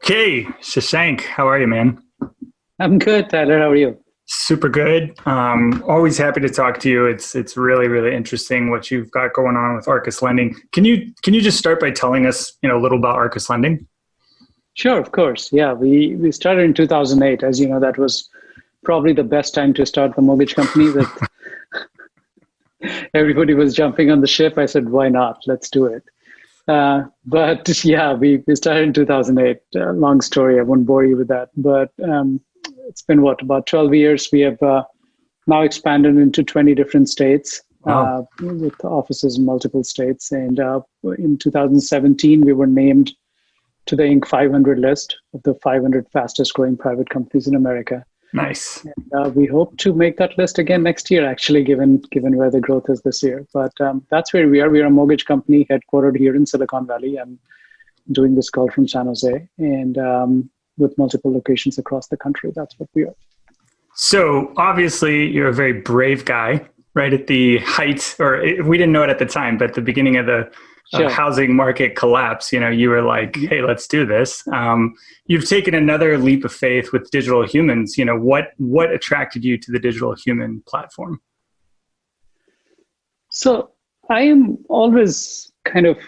Okay, Shashank, how are you, man? I'm good, Tyler. How are you? Super good. Always happy to talk to you. It's really, really interesting what you've got going on with Arcus Lending. Can you just start by telling us, a little about Arcus Lending? Sure, of course. Yeah, we started in 2008. As you know, that was probably the best time to start the mortgage company. That everybody was jumping on the ship. I said, why not? Let's do it. But yeah, we started in 2008. Long story. I won't bore you with that. But it's been about 12 years. We have now expanded into 20 different states. Wow. With offices in multiple states. And in 2017, we were named to the Inc. 500 list of the 500 fastest growing private companies in America. Nice. And, we hope to make that list again next year, actually, given where the growth is this year. But that's where we are. We are a mortgage company headquartered here in Silicon Valley. I'm doing this call from San Jose, and with multiple locations across the country. That's what we are. So obviously, you're a very brave guy, right at the height, or we didn't know it at the time, but the beginning of the housing market collapse, you were like, hey, let's do this. You've taken another leap of faith with digital humans. What attracted you to the digital human platform? So I am always kind of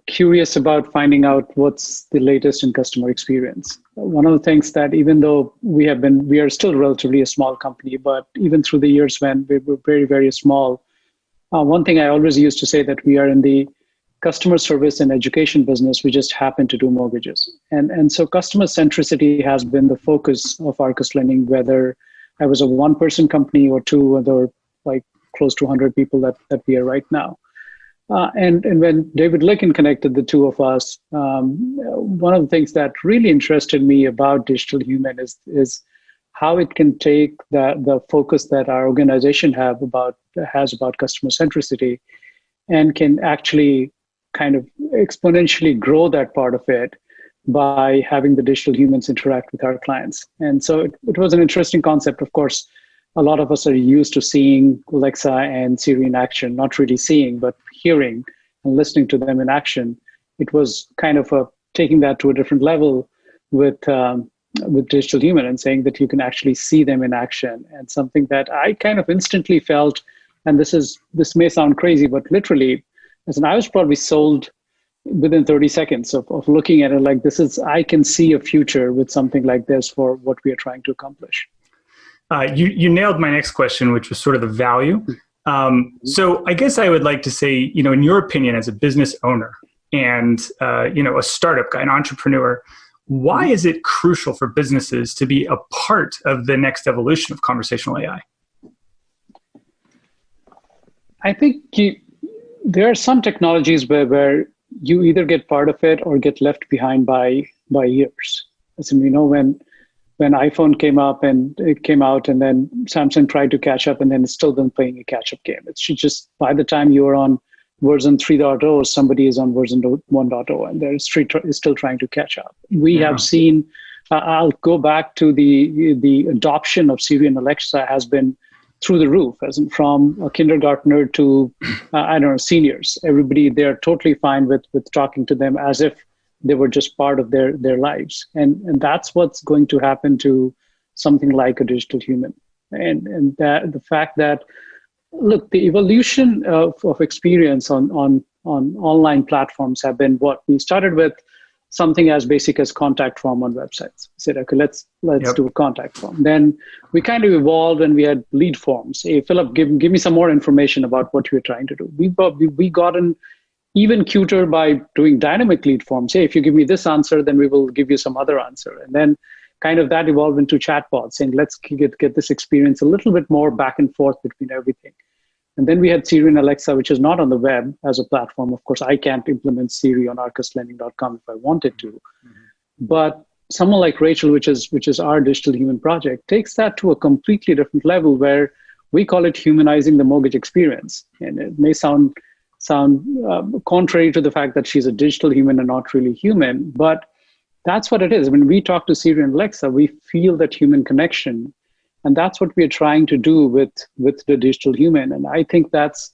curious about finding out what's the latest in customer experience. One of the things that even though we are still relatively a small company, but even through the years when we were very, very small, one thing I always used to say that we are in the customer service and education business. We just happen to do mortgages. And so customer centricity has been the focus of Arcus Lending, whether I was a one-person company or two other, like close to 100 people that we are right now. And when David Licken connected the two of us, one of the things that really interested me about digital human is how it can take the focus that our organization has about customer centricity and can actually kind of exponentially grow that part of it by having the digital humans interact with our clients. And so it was an interesting concept. Of course, a lot of us are used to seeing Alexa and Siri in action, not really seeing, but hearing and listening to them in action. It was kind of taking that to a different level with digital human and saying that you can actually see them in action. And something that I kind of instantly felt, and this may sound crazy, but literally, as I was probably sold within 30 seconds of looking at it like I can see a future with something like this for what we are trying to accomplish. You nailed my next question, which was sort of the value. So I guess I would like to say, in your opinion, as a business owner and, a startup guy, an entrepreneur, why is it crucial for businesses to be a part of the next evolution of conversational AI? I think there are some technologies where you either get part of it or get left behind by years. As in, when iPhone came out and then Samsung tried to catch up and then it's still been playing a catch-up game. It's just by the time you're on version 3.0, somebody is on version 1.0 and they're still trying to catch up. We have seen, I'll go back to the adoption of Siri and Alexa has been through the roof, as in from a kindergartner to, seniors. Everybody, they're totally fine with talking to them as if they were just part of their lives. And that's what's going to happen to something like a digital human. And that the fact that, look, the evolution of experience on online platforms have been what we started with, something as basic as contact form on websites. We said, okay, let's do a contact form. Then we kind of evolved and we had lead forms. Hey, Philip, give me some more information about what you're trying to do. We gotten even cuter by doing dynamic lead forms. Hey, if you give me this answer, then we will give you some other answer. And then kind of that evolved into chatbots, saying, let's get this experience a little bit more back and forth between everything. And then we had Siri and Alexa, which is not on the web as a platform. Of course, I can't implement Siri on arcuslending.com if I wanted to. Mm-hmm. But someone like Rachel, which is our digital human project, takes that to a completely different level where we call it humanizing the mortgage experience. And it may sound contrary to the fact that she's a digital human and not really human, but that's what it is. When we talk to Siri and Alexa, we feel that human connection. And that's what we're trying to do with the digital human. And I think that's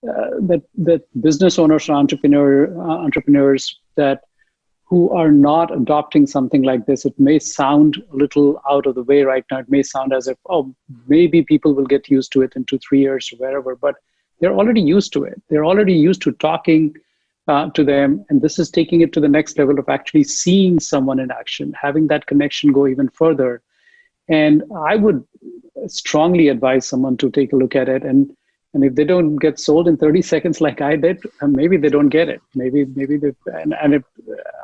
that business owners or entrepreneurs that who are not adopting something like this, it may sound a little out of the way right now. It may sound as if, oh, maybe people will get used to it in 2-3 years or wherever, but they're already used to it. They're already used to talking to them. And this is taking it to the next level of actually seeing someone in action, having that connection go even further. And I would strongly advise someone to take a look at it. And if they don't get sold in 30 seconds like I did, maybe they don't get it. Maybe they, and if,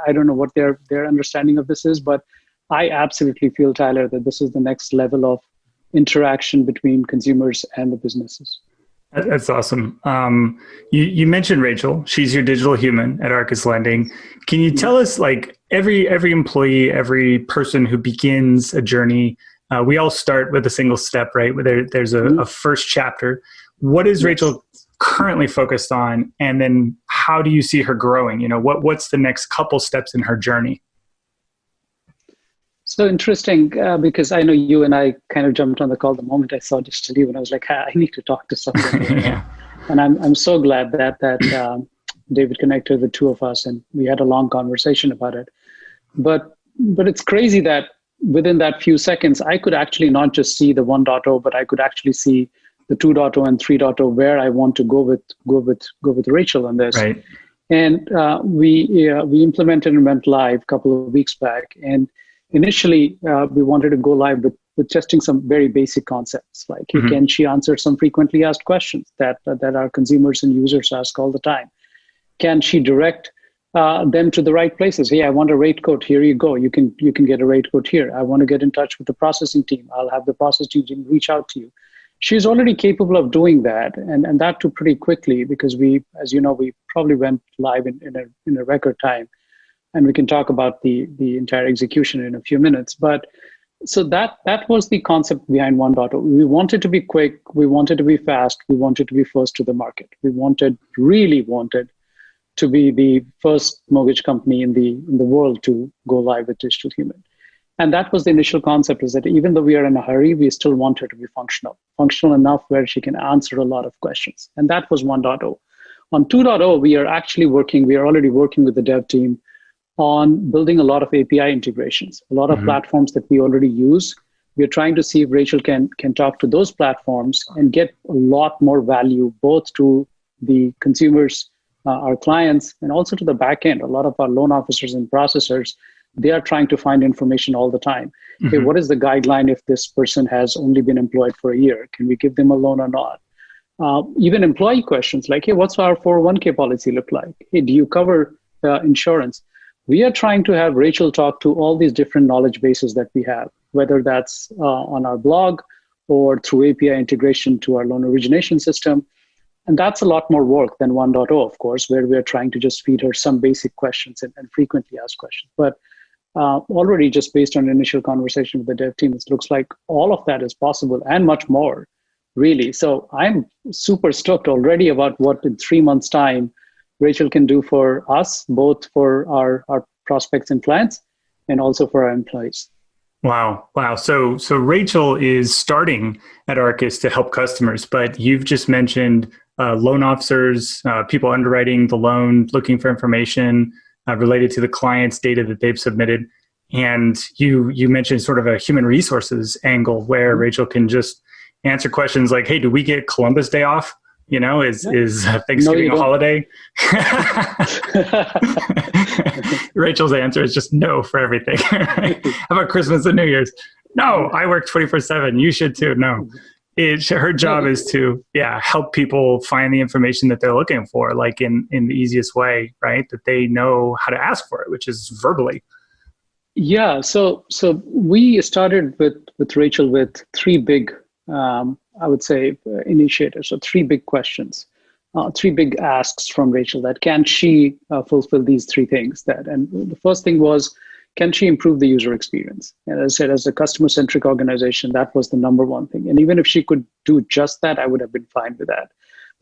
I don't know what their understanding of this is, but I absolutely feel, Tyler, that this is the next level of interaction between consumers and the businesses. That's awesome. You mentioned Rachel. She's your digital human at Arcus Lending. Can you tell us, like, every employee, every person who begins a journey, we all start with a single step, right? Where there's a first chapter. What is Rachel currently focused on? And then how do you see her growing? You know, what's the next couple steps in her journey? So interesting, because I know you and I kind of jumped on the call the moment I saw Digital You, and I was like, I need to talk to someone. Yeah. And I'm so glad that David connected the two of us, and we had a long conversation about it. But it's crazy that within that few seconds, I could actually not just see the 1.0, but I could actually see the 2.0 and 3.0 where I want to go with Rachel on this. Right. And we implemented and went live a couple of weeks back. And initially, we wanted to go live with testing some very basic concepts, like can she answer some frequently asked questions that our consumers and users ask all the time? Can she direct them to the right places? Hey, I want a rate quote. Here you go. You can get a rate quote here. I want to get in touch with the processing team. I'll have the processing team reach out to you. She's already capable of doing that, and that too pretty quickly, because we, as you know, we probably went live in a record time, and we can talk about the entire execution in a few minutes. But so that was the concept behind 1.0. We wanted to be quick, we wanted to be fast, we wanted to be first to the market. We really wanted to be the first mortgage company in the world to go live with Digital Human. And that was the initial concept, is that even though we are in a hurry, we still want her to be functional enough where she can answer a lot of questions. And that was 1.0. On 2.0, we are already working with the dev team on building a lot of API integrations, a lot of platforms that we already use. We're trying to see if Rachel can talk to those platforms and get a lot more value, both to the consumers, our clients, and also to the back end. A lot of our loan officers and processors, they are trying to find information all the time. Hey, what is the guideline if this person has only been employed for a year? Can we give them a loan or not? Even employee questions like, hey, what's our 401k policy look like? Hey, do you cover insurance? We are trying to have Rachel talk to all these different knowledge bases that we have, whether that's on our blog or through API integration to our loan origination system. And that's a lot more work than 1.0, of course, where we're trying to just feed her some basic questions and frequently asked questions. But already, just based on initial conversation with the dev team, it looks like all of that is possible and much more, really. So I'm super stoked already about what in 3 months' time Rachel can do for us, both for our prospects and clients, and also for our employees. Wow. So Rachel is starting at Arcus to help customers, but you've just mentioned loan officers, people underwriting the loan, looking for information related to the client's data that they've submitted. And you mentioned sort of a human resources angle where Rachel can just answer questions like, hey, do we get Columbus Day off? You know, is Thanksgiving a holiday? Rachel's answer is just no for everything. How about Christmas and New Year's? No, I work 24/7. You should too. No. Her job is to help people find the information that they're looking for, like in the easiest way, right? That they know how to ask for it, which is verbally. Yeah. So we started with Rachel with three big, I would say, initiators. So three big questions, three big asks from Rachel. That can she fulfill these three things? And the first thing was, can she improve the user experience? And as I said, as a customer-centric organization, that was the number one thing. And even if she could do just that, I would have been fine with that.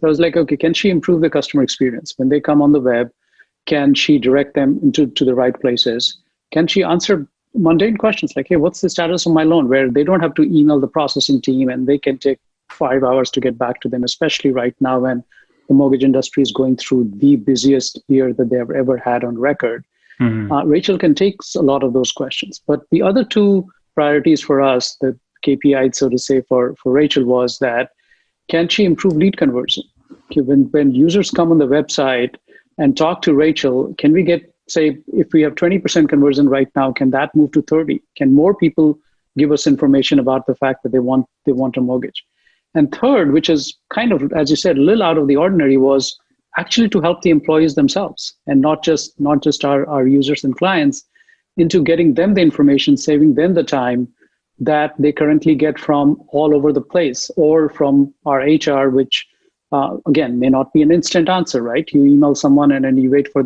But I was like, okay, can she improve the customer experience? When they come on the web, can she direct them to the right places? Can she answer mundane questions like, hey, what's the status of my loan? Where they don't have to email the processing team and they can take 5 hours to get back to them, especially right now when the mortgage industry is going through the busiest year that they have ever had on record. Rachel can take a lot of those questions. But the other two priorities for us, the KPI, so to say, for Rachel was that, can she improve lead conversion? Okay, when users come on the website and talk to Rachel, can we get, say, if we have 20% conversion right now, can that move to 30? Can more people give us information about the fact that they want a mortgage? And third, which is kind of, as you said, a little out of the ordinary, was actually to help the employees themselves, and not just our users and clients, into getting them the information, saving them the time that they currently get from all over the place, or from our HR, which again may not be an instant answer, right? You email someone and then you wait for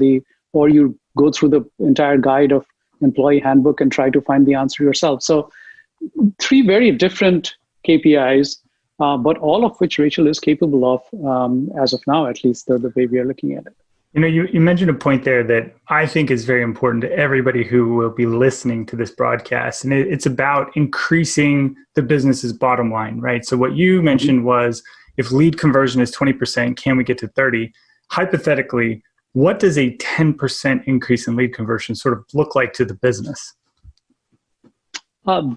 or you go through the entire guide of employee handbook and try to find the answer yourself. So 3 very different KPIs, but all of which Rachel is capable of, as of now, at least the way we are looking at it. You mentioned a point there that I think is very important to everybody who will be listening to this broadcast. And it's about increasing the business's bottom line, right? So what you mentioned was, if lead conversion is 20%, can we get to 30? Hypothetically, what does a 10% increase in lead conversion sort of look like to the business?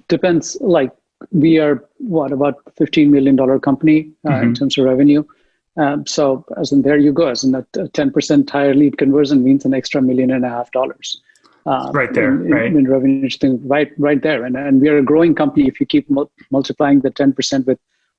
Depends. Like, we are, about $15 million company in terms of revenue. So as in, there you go, as in that 10% higher lead conversion means an extra $1.5 million. Right there, right? In revenue, right there. And we are a growing company. If you keep multiplying the 10%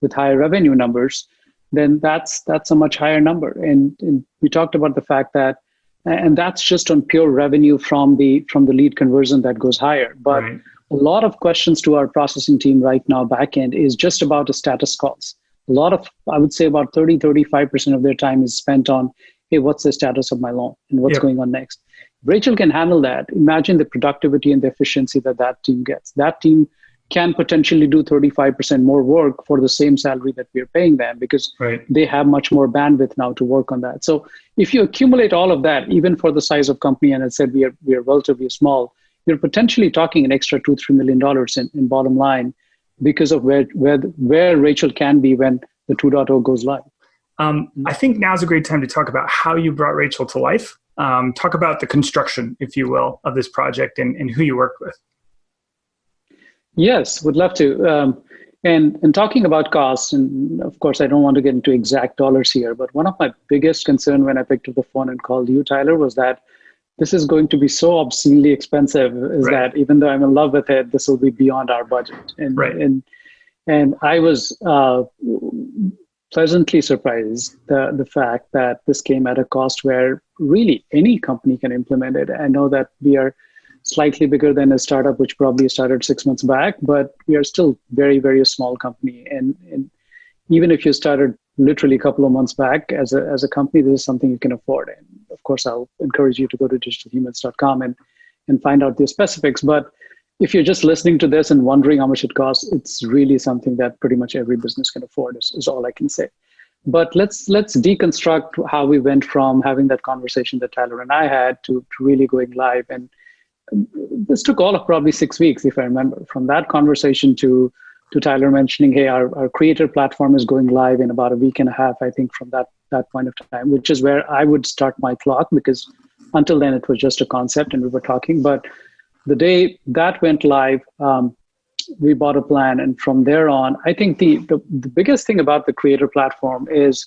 with higher revenue numbers, then that's a much higher number. And we talked about the fact that, and that's just on pure revenue from the lead conversion that goes higher. But a lot of questions to our processing team right now, backend, is just about the status calls. A lot of, I would say about 30-35% of their time is spent on, hey, what's the status of my loan and what's going on next? Rachel can handle that. Imagine the productivity and the efficiency that team gets. That team can potentially do 35% more work for the same salary that we're paying them, because they have much more bandwidth now to work on that. So if you accumulate all of that, even for the size of company, and I said we are relatively small, you're potentially talking an extra $2-3 million in bottom line, because of where Rachel can be when the 2.0 goes live. I think now's a great time to talk about how you brought Rachel to life. Talk about the construction, if you will, of this project and who you worked with. Yes, would love to. And talking about costs, and of course, I don't want to get into exact dollars here, but one of my biggest concern when I picked up the phone and called you, Tyler, was that this is going to be so obscenely expensive, that even though I'm in love with it, this will be beyond our budget. And I was pleasantly surprised the fact that this came at a cost where really any company can implement it. I know that we are slightly bigger than a startup, which probably started 6 months back, but we are still very, very small company. And even if you started literally a couple of months back as a company, this is something you can afford. And of course, I'll encourage you to go to digitalhumans.com and find out the specifics. But if you're just listening to this and wondering how much it costs, it's really something that pretty much every business can afford, is all I can say. But let's deconstruct how we went from having that conversation that Tyler and I had to really going live. And this took all of probably 6 weeks, if I remember, from that conversation to Tyler mentioning, hey, our creator platform is going live in about a week and a half, I think, from that point of time, which is where I would start my clock, because until then it was just a concept and we were talking. But the day that went live, we bought a plan. And from there on, I think the biggest thing about the creator platform is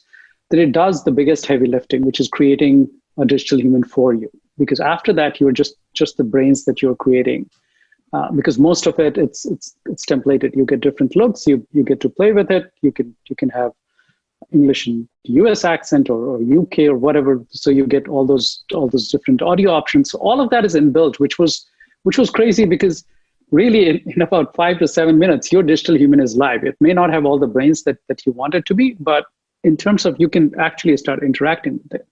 that it does the biggest heavy lifting, which is creating a digital human for you. Because after that, you're just the brains that you're creating. Because most of it, it's templated. You get different looks. You get to play with it. You can have English and US accent or UK or whatever. So you get all those different audio options. So all of that is inbuilt, which was crazy, because really in about 5 to 7 minutes, your digital human is live. It may not have all the brains that you want it to be, but in terms of you can actually start interacting with it.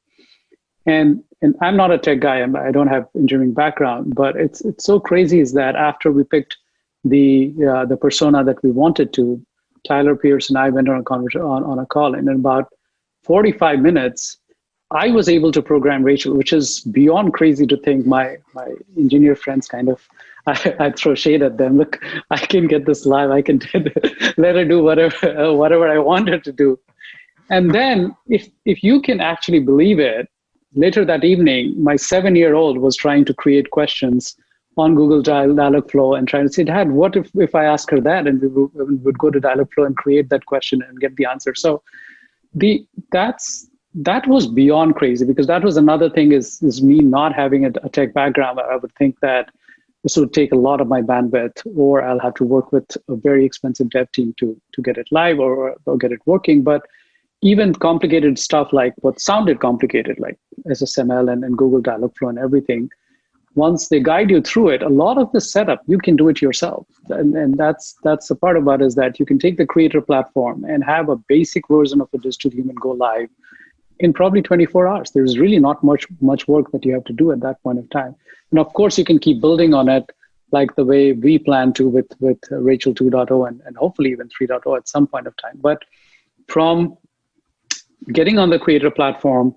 And I'm not a tech guy. I don't have engineering background, but it's so crazy is that after we picked the persona that we wanted to, Tyler Pierce and I went on a call, and in about 45 minutes, I was able to program Rachel, which is beyond crazy to think. My engineer friends kind of, I throw shade at them. Look, I can get this live. I can let her do whatever I want her to do. And then if you can actually believe it, later that evening, my 7-year-old was trying to create questions on Google Dialogflow and trying to say, Dad, what if I ask her that? And we would go to Dialogflow and create that question and get the answer. So that was beyond crazy, because that was another thing is me not having a tech background. I would think that this would take a lot of my bandwidth, or I'll have to work with a very expensive dev team to get it live or get it working. But even complicated stuff like what sounded complicated, like SSML and Google Dialogflow and everything, once they guide you through it, a lot of the setup, you can do it yourself. And that's the part about it, is that you can take the creator platform and have a basic version of a digital human go live in probably 24 hours. There's really not much work that you have to do at that point of time. And of course, you can keep building on it like the way we plan to with Rachel 2.0 and hopefully even 3.0 at some point of time. But from getting on the creator platform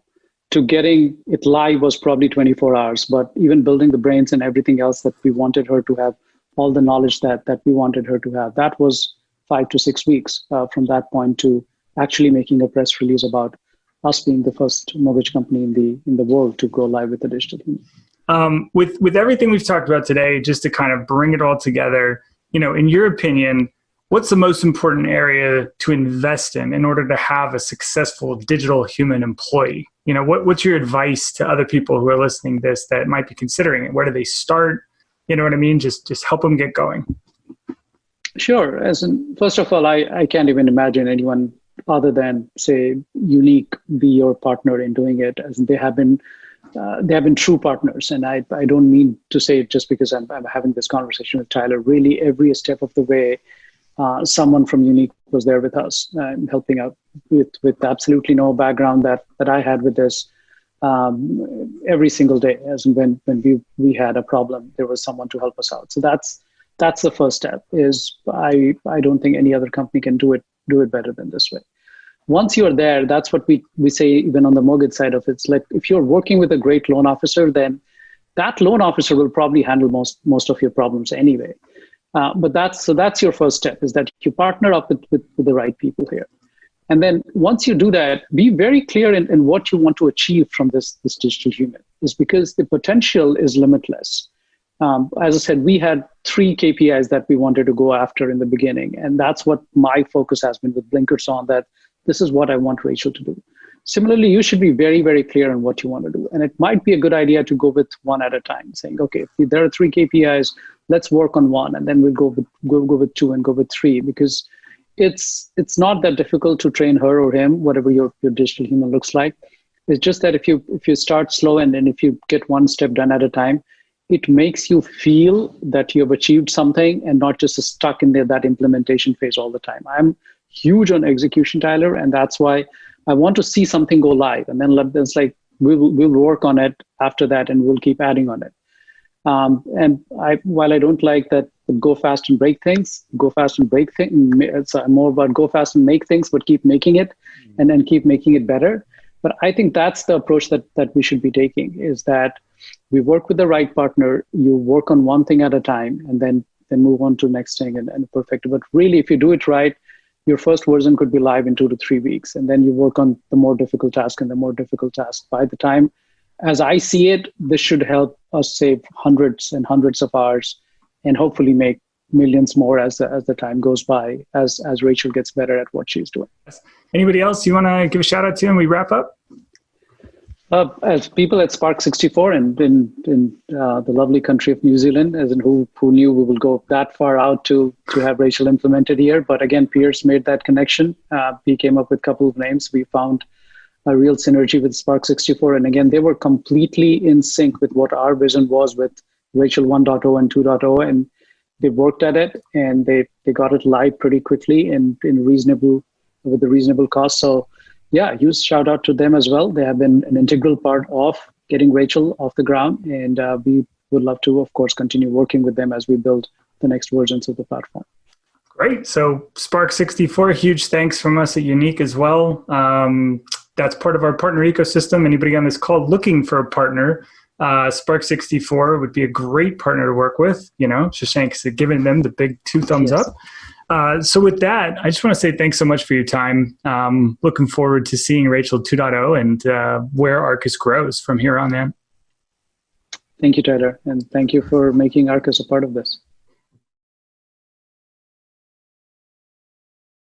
to getting it live was probably 24 hours. But even building the brains and everything else that we wanted her to have, all the knowledge that we wanted her to have, that was 5 to 6 weeks from that point to actually making a press release about us being the first mortgage company in the world to go live with the digital human. With everything we've talked about today, just to kind of bring it all together, in your opinion, what's the most important area to invest in order to have a successful digital human employee? What's your advice to other people who are listening to this that might be considering it? Where do they start? You know what I mean? Just help them get going. Sure. First of all, I can't even imagine anyone other than, say, Unique be your partner in doing it, as they have been true partners. And I don't mean to say it just because I'm having this conversation with Tyler. Really, every step of the way, someone from Unique was there with us, helping out with absolutely no background that I had with this. Every single day, as when we had a problem, there was someone to help us out. So that's the first step. Is I don't think any other company can do it better than this way. Once you're there, that's what we say even on the mortgage side of it. It's like if you're working with a great loan officer, then that loan officer will probably handle most of your problems anyway. But that's your first step, is that you partner up with the right people here. And then once you do that, be very clear in what you want to achieve from this digital human, is because the potential is limitless. As I said, we had 3 KPIs that we wanted to go after in the beginning. And that's what my focus has been with blinkers on, that this is what I want Rachel to do. Similarly, you should be very, very clear on what you want to do. And it might be a good idea to go with one at a time, saying, okay, if there are 3 KPIs, let's work on 1, and then we'll go with 2 and go with 3, because it's not that difficult to train her or him, whatever your digital human looks like. It's just that if you start slow and then if you get one step done at a time, it makes you feel that you have achieved something and not just stuck in that implementation phase all the time. I'm huge on execution, Tyler, and that's why I want to see something go live, and then it's like we'll work on it after that, and we'll keep adding on it. And while I don't like that go fast and break things, it's more about go fast and make things, but keep making it, and then keep making it better. But I think that's the approach that we should be taking, is that we work with the right partner, you work on one thing at a time, and then move on to the next thing and perfect it. But really, if you do it right, your first version could be live in 2 to 3 weeks, and then you work on the more difficult task and the more difficult task. By the time, as I see it, this should help us save hundreds and hundreds of hours, and hopefully make millions more as the time goes by, as Rachel gets better at what she's doing. Anybody else you want to give a shout out to, and we wrap up? As people at Spark 64 and in the lovely country of New Zealand, as in who knew we will go that far out to have Rachel implemented here. But again, Pierce made that connection. We came up with a couple of names. We found a real synergy with Spark 64. And again, they were completely in sync with what our vision was with Rachel 1.0 and 2.0. And they worked at it, and they got it live pretty quickly and with a reasonable cost. So yeah, huge shout out to them as well. They have been an integral part of getting Rachel off the ground, and we would love to, of course, continue working with them as we build the next versions of the platform. Great. So Spark 64, huge thanks from us at Unique as well. That's part of our partner ecosystem. Anybody on this call looking for a partner, Spark 64 would be a great partner to work with. Shashank has given them the big 2 thumbs up. So with that, I just want to say thanks so much for your time. Looking forward to seeing Rachel 2.0 and where Arcus grows from here on in. Thank you, Tyler. And thank you for making Arcus a part of this.